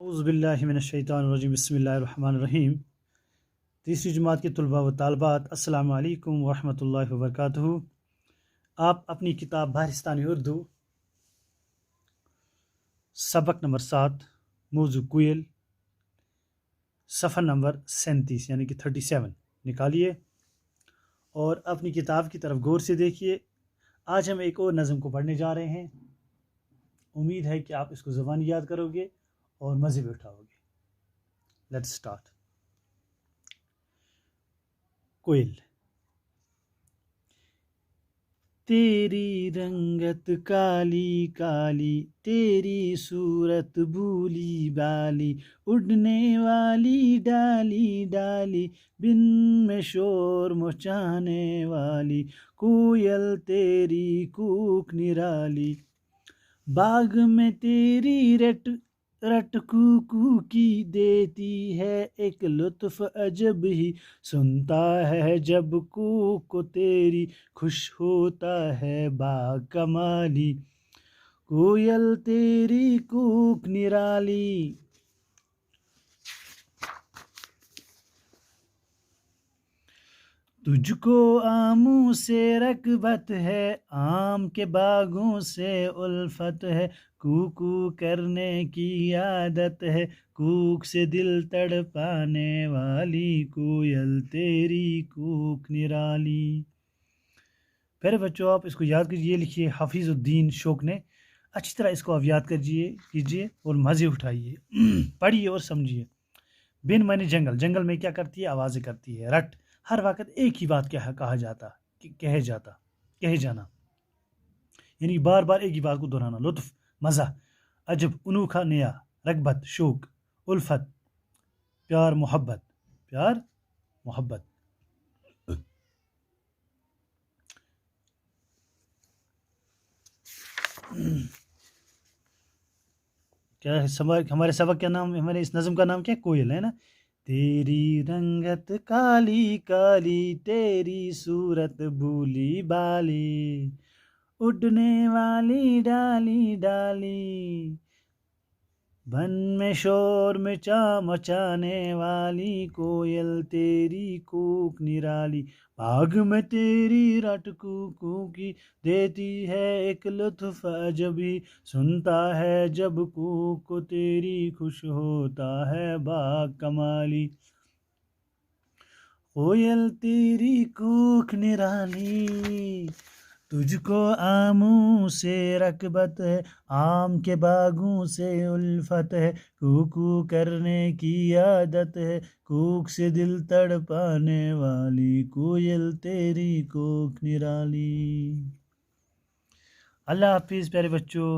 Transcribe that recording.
اعوذ باللہ من الشیطان الرجیم بسم اللہ الرحمن الرحیم۔ تیسری جماعت کے طلباء و طالبات السلام علیکم ورحمۃ اللہ وبرکاتہ۔ آپ اپنی کتاب بہرستانی اردو سبق نمبر 7 موضوع کوئل صفحہ نمبر 37 یعنی کہ 37 نکالیے اور اپنی کتاب کی طرف غور سے دیکھیے۔ آج ہم ایک اور نظم کو پڑھنے جا رہے ہیں۔ امید ہے کہ آپ اس کو زبانی یاد کرو گے اور مزے بھی اٹھاؤ گے۔ Let's start. کوئل۔ تیری رنگت کالی کالی، تیری صورت بھولی بالی، اڑنے والی ڈالی ڈالی، بن میں شور مچانے والی، کوئل تیری کوک نرالی، باغ میں تیری رٹ رٹ کو کی دیتی ہے ایک لطف عجب ہی، سنتا ہے جب کو تیری خوش ہوتا ہے با کمالی، کوئل تیری کوک نرالی۔ تجھ کو آموں سے رغبت ہے، آم کے باغوں سے الفت ہے، کوکو کرنے کی عادت ہے، کوک سے دل تڑپانے والی، کوئل تیری کوک نرالی۔ پہلے بچوں آپ اس کو یاد کیجئے، یہ لکھیے حفیظ الدین شوق نے، اچھی طرح اس کو آپ یاد کیجئے اور مزے اٹھائیے، پڑھیے اور سمجھیے۔ بن معنی جنگل، جنگل میں کیا کرتی ہے؟ آوازیں کرتی ہے۔ رٹ، ہر وقت ایک ہی بات کہے جانا، یعنی بار بار ایک ہی بات کو دہرانا۔ لطف، مزہ، عجب، انوکھا، نیا، رغبت، شوق، الفت، پیار محبت، کیا ہے ہمارے سبق کا نام، ہمارے اس نظم کا نام کیا ہے؟ کوئل ہے نا۔ تیری رنگت کالی کالی، تیری صورت بھولی بالی، اڑنے والی ڈالی ڈالی، بن میں شور مچانے والی، کوئل تیری کوک نرالی، باغ میں تیری رٹ کو کی دیتی ہے ایک لطف عجبی، سنتا ہے جب کو تیری خوش ہوتا ہے با کمالی، کوئل تیری کوک نرالی۔ تجھ کو آموں سے رغبت ہے، آم کے باغوں سے الفت ہے، کوکو کرنے کی عادت ہے، کوک سے دل تڑپانے والی، کوئل تیری کوک نرالی۔ اللہ حافظ پیارے بچوں۔